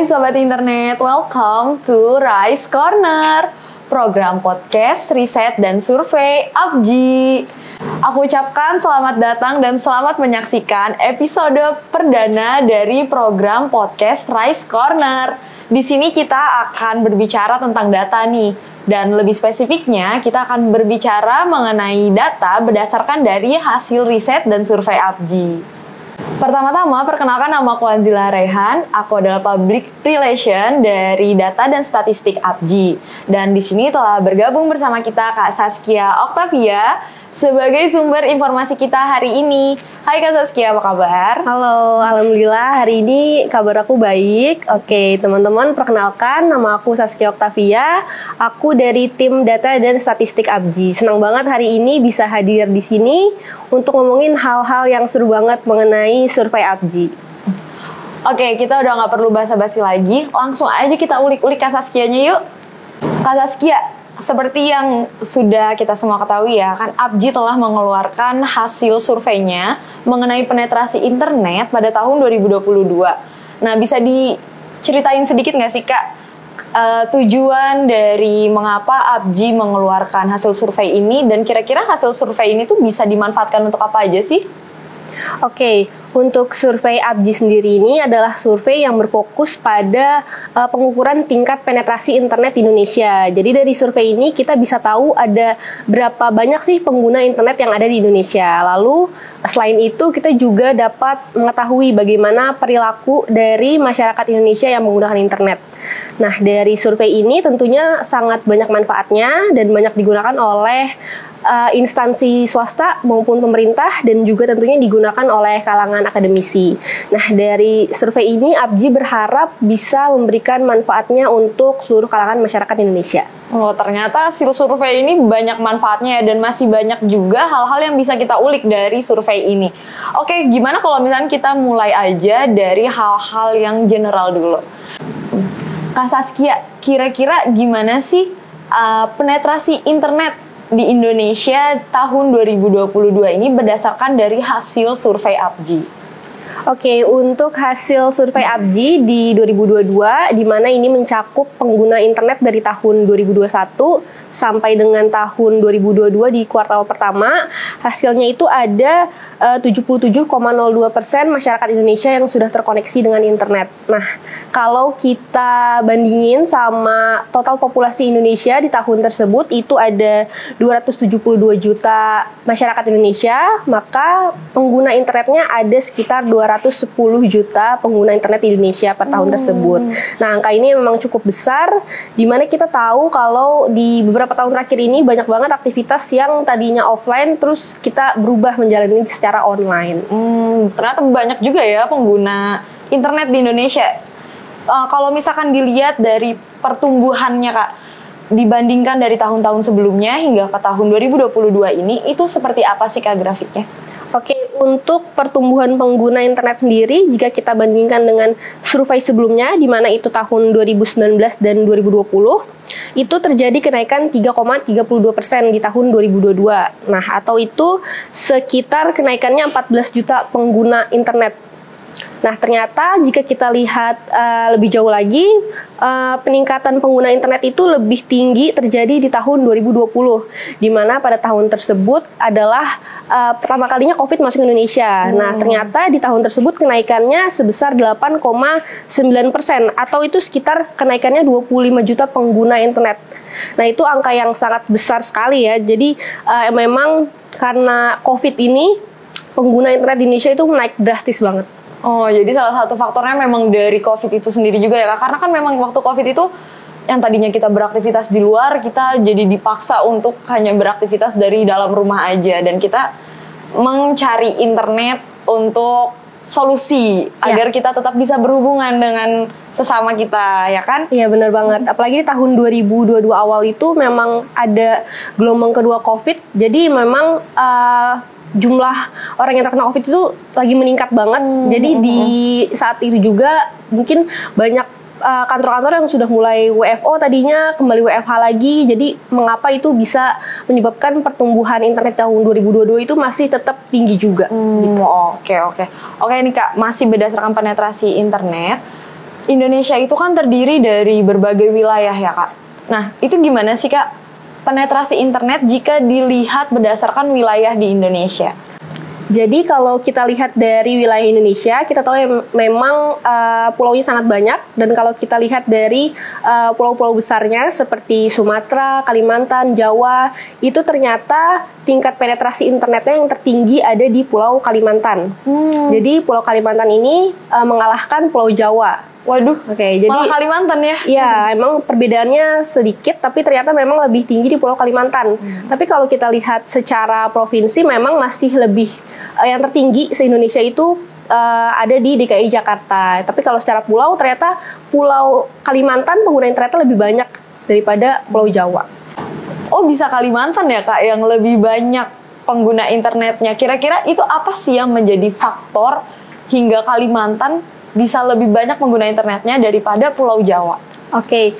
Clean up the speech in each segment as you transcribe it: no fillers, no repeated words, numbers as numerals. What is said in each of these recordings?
Hai Sobat Internet, welcome to Rice Corner, program podcast, riset, dan survei APJI. Aku ucapkan selamat datang dan selamat menyaksikan episode perdana dari program podcast Rice Corner. Di sini kita akan berbicara tentang data nih, dan lebih spesifiknya kita akan berbicara mengenai data berdasarkan dari hasil riset dan survei APJI. Pertama-tama, perkenalkan nama aku Anzila Rehan. Aku adalah Public Relation dari Data dan Statistik APJI. Dan di sini telah bergabung bersama kita Kak Saskia Oktavia sebagai sumber informasi kita hari ini. Hai Kak Saskia, apa kabar? Halo, alhamdulillah hari ini kabar aku baik. Oke, teman-teman, perkenalkan nama aku Saskia Oktavia. Aku dari tim Data dan Statistik APJI. Senang banget hari ini bisa hadir di sini untuk ngomongin hal-hal yang seru banget mengenai survei APJI. Oke, kita udah nggak perlu basa-basi lagi. Langsung aja kita ulik-ulik Kak Saskianya yuk. Kak Saskia, seperti yang sudah kita semua ketahui ya, kan APJI telah mengeluarkan hasil surveinya mengenai penetrasi internet pada tahun 2022. Nah, bisa diceritain sedikit nggak sih Kak, tujuan dari mengapa APJI mengeluarkan hasil survei ini, dan kira-kira hasil survei ini tuh bisa dimanfaatkan untuk apa aja sih? Oke, untuk survei APJI sendiri ini adalah survei yang berfokus pada pengukuran tingkat penetrasi internet di Indonesia. Jadi dari survei ini kita bisa tahu ada berapa banyak sih pengguna internet yang ada di Indonesia. Lalu selain itu kita juga dapat mengetahui bagaimana perilaku dari masyarakat Indonesia yang menggunakan internet. Nah, dari survei ini tentunya sangat banyak manfaatnya dan banyak digunakan oleh instansi swasta maupun pemerintah, dan juga tentunya digunakan oleh kalangan akademisi. Nah, dari survei ini APJI berharap bisa memberikan manfaatnya untuk seluruh kalangan masyarakat Indonesia. Oh, ternyata hasil survei ini banyak manfaatnya ya, dan masih banyak juga hal-hal yang bisa kita ulik dari survei ini. Oke, gimana kalau misalnya kita mulai aja dari hal-hal yang general dulu. Kak Saskia, kira-kira gimana sih penetrasi internet di Indonesia tahun 2022 ini berdasarkan dari hasil survei APJI? Oke, untuk hasil survei APJI di 2022, di mana ini mencakup pengguna internet dari tahun 2021 sampai dengan tahun 2022 di kuartal pertama, hasilnya itu ada 77,02% masyarakat Indonesia yang sudah terkoneksi dengan internet. Nah, kalau kita bandingin sama total populasi Indonesia di tahun tersebut, itu ada 272 juta masyarakat Indonesia, maka pengguna internetnya ada sekitar 210 juta pengguna internet di Indonesia per tahun tersebut. Nah, angka ini memang cukup besar, di mana kita tahu kalau di beberapa tahun terakhir ini banyak banget aktivitas yang tadinya offline terus kita berubah menjalani secara online. Ternyata banyak juga ya pengguna internet di Indonesia. Kalau misalkan dilihat dari pertumbuhannya Kak, dibandingkan dari tahun-tahun sebelumnya hingga ke tahun 2022 ini, itu seperti apa sih Kak grafiknya? Oke, untuk pertumbuhan pengguna internet sendiri, jika kita bandingkan dengan survei sebelumnya, di mana itu tahun 2019 dan 2020, itu terjadi kenaikan 3,32% di tahun 2022. Nah, atau itu sekitar kenaikannya 14 juta pengguna internet. Nah, ternyata jika kita lihat lebih jauh lagi, peningkatan pengguna internet itu lebih tinggi terjadi di tahun 2020, di mana pada tahun tersebut adalah pertama kalinya COVID masuk ke Indonesia. Nah, ternyata di tahun tersebut kenaikannya sebesar 8,9%, atau itu sekitar kenaikannya 25 juta pengguna internet. Nah, itu angka yang sangat besar sekali ya. Jadi memang karena COVID ini, pengguna internet di Indonesia itu naik drastis banget. Oh, jadi salah satu faktornya memang dari COVID itu sendiri juga ya Kak? Karena kan memang waktu COVID itu yang tadinya kita beraktivitas di luar, kita jadi dipaksa untuk hanya beraktivitas dari dalam rumah aja, dan kita mencari internet untuk solusi agar kita tetap bisa berhubungan dengan sesama kita, ya kan? Iya, benar banget. Apalagi di tahun 2022 awal itu memang ada gelombang kedua COVID, jadi memang jumlah orang yang terkena COVID itu lagi meningkat banget. Jadi di saat itu juga mungkin banyak kantor-kantor yang sudah mulai WFO tadinya kembali WFH lagi. Jadi mengapa itu bisa menyebabkan pertumbuhan internet tahun 2022 itu masih tetap tinggi juga. Oke nih Kak, masih berdasarkan penetrasi internet. Indonesia itu kan terdiri dari berbagai wilayah ya Kak. Nah, itu gimana sih Kak penetrasi internet jika dilihat berdasarkan wilayah di Indonesia? Jadi kalau kita lihat dari wilayah Indonesia, kita tahu memang pulaunya sangat banyak. Dan kalau kita lihat dari pulau-pulau besarnya seperti Sumatera, Kalimantan, Jawa, itu ternyata tingkat penetrasi internetnya yang tertinggi ada di Pulau Kalimantan. Jadi Pulau Kalimantan ini mengalahkan Pulau Jawa. Waduh, Oke, jadi malah Kalimantan ya? Iya, emang perbedaannya sedikit, tapi ternyata memang lebih tinggi di Pulau Kalimantan. Tapi kalau kita lihat secara provinsi, memang masih lebih yang tertinggi se-Indonesia itu ada di DKI Jakarta. Tapi kalau secara pulau, ternyata Pulau Kalimantan pengguna internetnya lebih banyak daripada Pulau Jawa. Oh, bisa Kalimantan ya Kak yang lebih banyak pengguna internetnya. Kira-kira itu apa sih yang menjadi faktor hingga Kalimantan bisa lebih banyak pengguna internetnya daripada Pulau Jawa? Oke,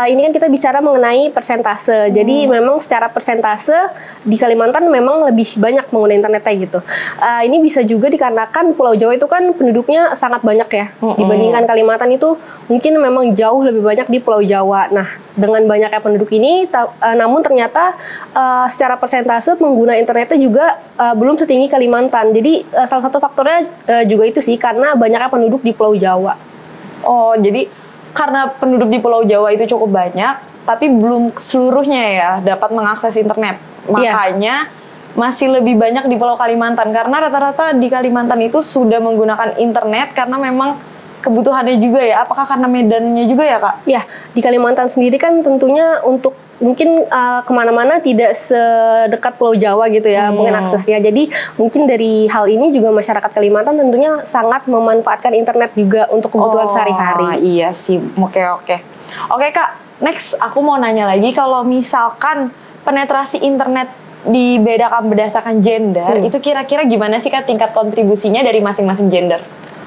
ini kan kita bicara mengenai persentase. Jadi memang secara persentase di Kalimantan memang lebih banyak pengguna internetnya gitu. Ini bisa juga dikarenakan Pulau Jawa itu kan penduduknya sangat banyak ya. Dibandingkan Kalimantan itu mungkin memang jauh lebih banyak di Pulau Jawa. Nah, dengan banyaknya penduduk ini, namun ternyata secara persentase pengguna internetnya juga belum setinggi Kalimantan. Jadi salah satu faktornya juga itu sih karena banyaknya penduduk di Pulau Jawa. Oh, jadi karena penduduk di Pulau Jawa itu cukup banyak, tapi belum seluruhnya ya dapat mengakses internet. Makanya masih lebih banyak di Pulau Kalimantan, karena rata-rata di Kalimantan itu sudah menggunakan internet karena memang kebutuhannya juga ya. Apakah karena medannya juga ya Kak? Ya, di Kalimantan sendiri kan tentunya untuk mungkin kemana-mana tidak sedekat Pulau Jawa gitu ya mungkin aksesnya. Jadi mungkin dari hal ini juga masyarakat Kalimantan tentunya sangat memanfaatkan internet juga untuk kebutuhan sehari-hari. Iya sih, oke Kak, next aku mau nanya lagi, kalau misalkan penetrasi internet dibedakan berdasarkan gender, itu kira-kira gimana sih Kak tingkat kontribusinya dari masing-masing gender?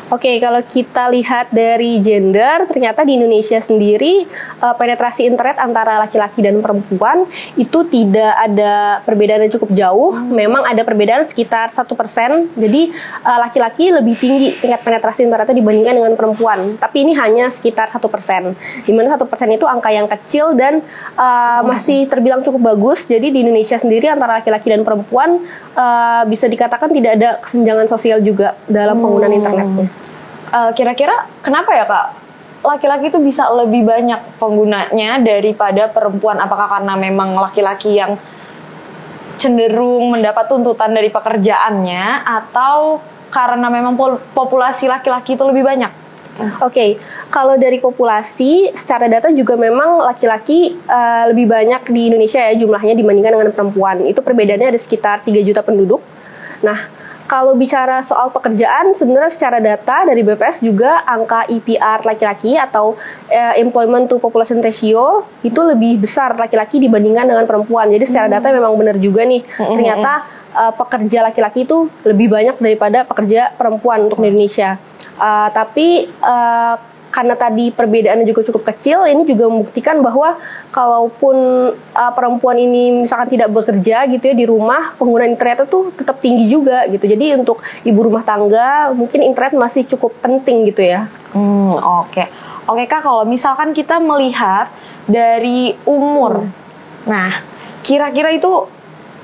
Oke, kalau kita lihat dari gender, ternyata di Indonesia sendiri penetrasi internet antara laki-laki dan perempuan itu tidak ada perbedaan yang cukup jauh. Memang ada perbedaan sekitar 1%. Jadi laki-laki lebih tinggi tingkat penetrasi internetnya dibandingkan dengan perempuan. Tapi ini hanya sekitar 1%. Di mana 1% itu angka yang kecil dan masih terbilang cukup bagus. Jadi di Indonesia sendiri antara laki-laki dan perempuan bisa dikatakan tidak ada kesenjangan sosial juga dalam penggunaan internetnya. Kira-kira kenapa ya Kak laki-laki itu bisa lebih banyak penggunanya daripada perempuan? Apakah karena memang laki-laki yang cenderung mendapat tuntutan dari pekerjaannya, atau karena memang populasi laki-laki itu lebih banyak? Oke, kalau dari populasi, secara data juga memang laki-laki lebih banyak di Indonesia ya jumlahnya dibandingkan dengan perempuan. Itu perbedaannya ada sekitar 3 juta penduduk. Nah, kalau bicara soal pekerjaan, sebenarnya secara data dari BPS juga angka EPR laki-laki atau Employment to Population Ratio itu lebih besar laki-laki dibandingkan dengan perempuan. Jadi secara data memang benar juga nih, ternyata pekerja laki-laki itu lebih banyak daripada pekerja perempuan untuk di Indonesia. Tapi karena tadi perbedaannya juga cukup kecil, ini juga membuktikan bahwa kalaupun perempuan ini misalkan tidak bekerja gitu ya di rumah, penggunaan internet itu tetap tinggi juga gitu. Jadi untuk ibu rumah tangga mungkin internet masih cukup penting gitu ya. Oke Kak, kalau misalkan kita melihat dari umur, nah kira-kira itu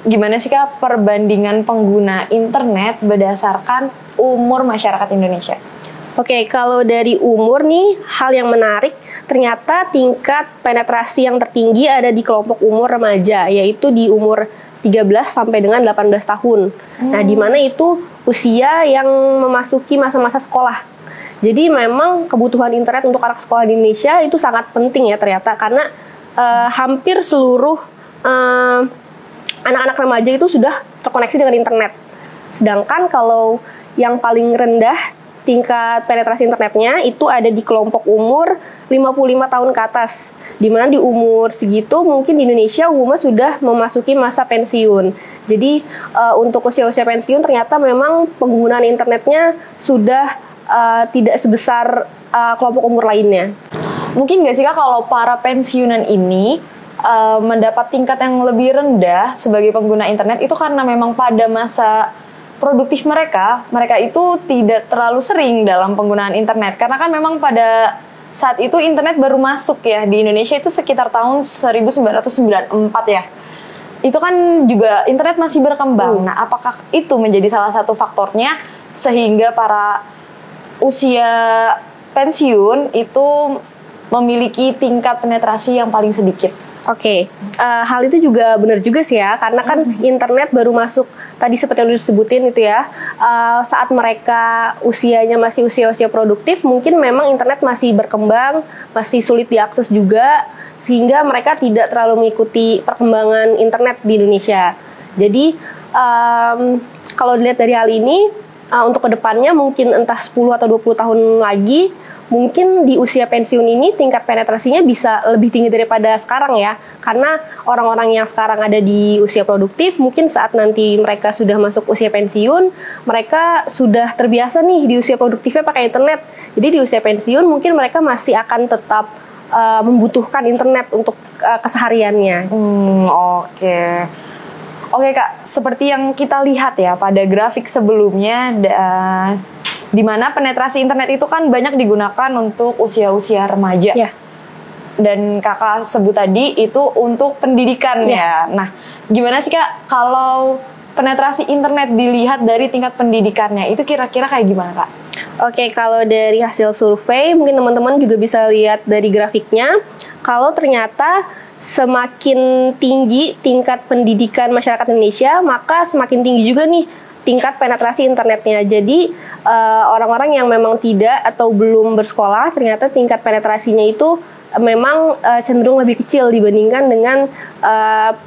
gimana sih Kak perbandingan pengguna internet berdasarkan umur masyarakat Indonesia? Oke, kalau dari umur nih, hal yang menarik, ternyata tingkat penetrasi yang tertinggi ada di kelompok umur remaja, yaitu di umur 13 sampai dengan 18 tahun. Nah, di mana itu usia yang memasuki masa-masa sekolah. Jadi memang kebutuhan internet untuk anak sekolah di Indonesia itu sangat penting ya ternyata, karena hampir seluruh anak-anak remaja itu sudah terkoneksi dengan internet. Sedangkan kalau yang paling rendah tingkat penetrasi internetnya itu ada di kelompok umur 55 tahun ke atas. Di mana di umur segitu mungkin di Indonesia umumnya sudah memasuki masa pensiun. Jadi untuk usia-usia pensiun ternyata memang penggunaan internetnya sudah tidak sebesar kelompok umur lainnya. Mungkin nggak sih Kak kalau para pensiunan ini mendapat tingkat yang lebih rendah sebagai pengguna internet itu karena memang pada masa produktif mereka itu tidak terlalu sering dalam penggunaan internet, karena kan memang pada saat itu internet baru masuk ya di Indonesia itu sekitar tahun 1994 ya. Itu kan juga internet masih berkembang. Nah, apakah itu menjadi salah satu faktornya sehingga para usia pensiun itu memiliki tingkat penetrasi yang paling sedikit? Oke, hal itu juga benar juga sih ya, karena kan internet baru masuk tadi seperti yang disebutin itu ya, saat mereka usianya masih usia-usia produktif, mungkin memang internet masih berkembang, masih sulit diakses juga, sehingga mereka tidak terlalu mengikuti perkembangan internet di Indonesia. Jadi, kalau dilihat dari hal ini, untuk kedepannya mungkin entah 10 atau 20 tahun lagi, mungkin di usia pensiun ini tingkat penetrasinya bisa lebih tinggi daripada sekarang ya. Karena orang-orang yang sekarang ada di usia produktif, mungkin saat nanti mereka sudah masuk usia pensiun, mereka sudah terbiasa nih di usia produktifnya pakai internet. Jadi di usia pensiun mungkin mereka masih akan tetap membutuhkan internet untuk kesehariannya. Oke. Oke Kak, seperti yang kita lihat ya pada grafik sebelumnya, di mana penetrasi internet itu kan banyak digunakan untuk usia-usia remaja. Ya. Dan kakak sebut tadi itu untuk pendidikan ya. Nah, gimana sih Kak kalau penetrasi internet dilihat dari tingkat pendidikannya, itu kira-kira kayak gimana Kak? Oke, kalau dari hasil survei, mungkin teman-teman juga bisa lihat dari grafiknya, kalau ternyata semakin tinggi tingkat pendidikan masyarakat Indonesia, maka semakin tinggi juga nih tingkat penetrasi internetnya. Jadi orang-orang yang memang tidak atau belum bersekolah, ternyata tingkat penetrasinya itu memang cenderung lebih kecil dibandingkan dengan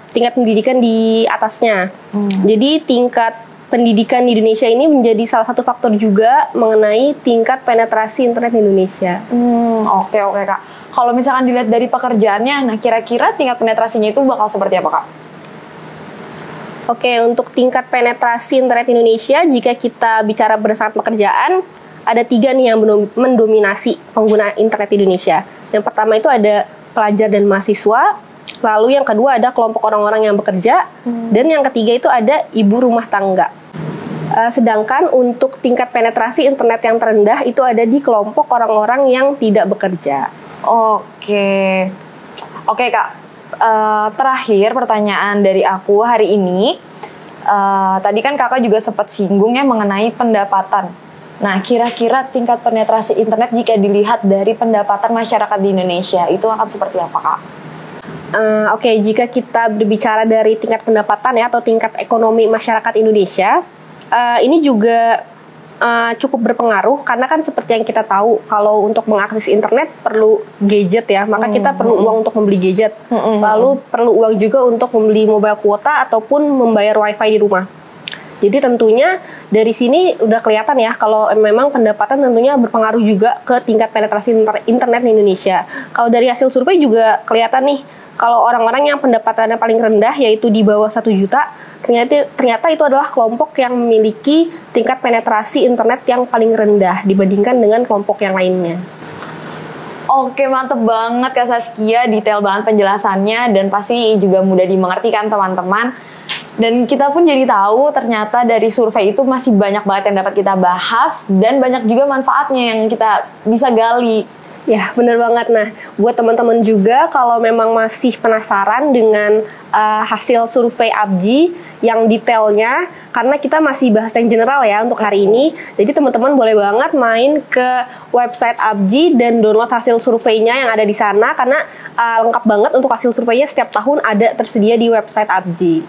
tingkat pendidikan di atasnya. Jadi tingkat pendidikan di Indonesia ini menjadi salah satu faktor juga mengenai tingkat penetrasi internet di Indonesia. Oke Kak. Kalau misalkan dilihat dari pekerjaannya, nah kira-kira tingkat penetrasinya itu bakal seperti apa Kak? Oke, untuk tingkat penetrasi internet Indonesia, jika kita bicara berdasarkan pekerjaan, ada 3 nih yang mendominasi pengguna internet di Indonesia. Yang pertama itu ada pelajar dan mahasiswa, lalu yang kedua ada kelompok orang-orang yang bekerja, dan yang ketiga itu ada ibu rumah tangga. Sedangkan untuk tingkat penetrasi internet yang terendah itu ada di kelompok orang-orang yang tidak bekerja. Oke Kak, terakhir pertanyaan dari aku hari ini, tadi kan kakak juga sempat singgung ya mengenai pendapatan. Nah, kira-kira tingkat penetrasi internet jika dilihat dari pendapatan masyarakat di Indonesia itu akan seperti apa Kak? Oke, jika kita berbicara dari tingkat pendapatan ya atau tingkat ekonomi masyarakat Indonesia, ini juga cukup berpengaruh karena kan seperti yang kita tahu kalau untuk mengakses internet perlu gadget ya, maka kita perlu uang untuk membeli gadget, lalu perlu uang juga untuk membeli mobile kuota ataupun membayar wifi di rumah. Jadi tentunya dari sini udah kelihatan ya kalau memang pendapatan tentunya berpengaruh juga ke tingkat penetrasi internet di Indonesia. Kalau dari hasil survei juga kelihatan nih kalau orang-orang yang pendapatannya paling rendah yaitu di bawah 1 juta, ternyata itu adalah kelompok yang memiliki tingkat penetrasi internet yang paling rendah dibandingkan dengan kelompok yang lainnya. Oke, mantep banget Kak Saskia, detail banget penjelasannya dan pasti juga mudah dimengerti kan teman-teman. Dan kita pun jadi tahu ternyata dari survei itu masih banyak banget yang dapat kita bahas dan banyak juga manfaatnya yang kita bisa gali. Ya, benar banget. Nah, buat teman-teman juga kalau memang masih penasaran dengan hasil survei ABGI yang detailnya, karena kita masih bahas yang general ya untuk hari ini, jadi teman-teman boleh banget main ke website ABGI dan download hasil surveinya yang ada di sana, karena lengkap banget untuk hasil surveinya setiap tahun ada tersedia di website ABGI.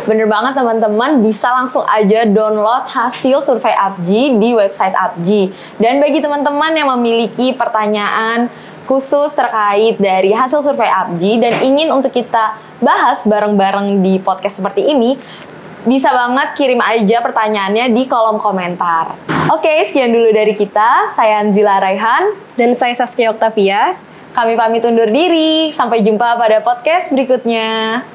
Bener banget teman-teman, bisa langsung aja download hasil survei ABGI di website ABGI. Dan bagi teman-teman yang memiliki pertanyaan khusus terkait dari hasil survei ABGI dan ingin untuk kita bahas bareng-bareng di podcast seperti ini, bisa banget kirim aja pertanyaannya di kolom komentar. Oke, sekian dulu dari kita. Saya Anzila Raihan. Dan saya Saskia Oktavia. Kami pamit undur diri. Sampai jumpa pada podcast berikutnya.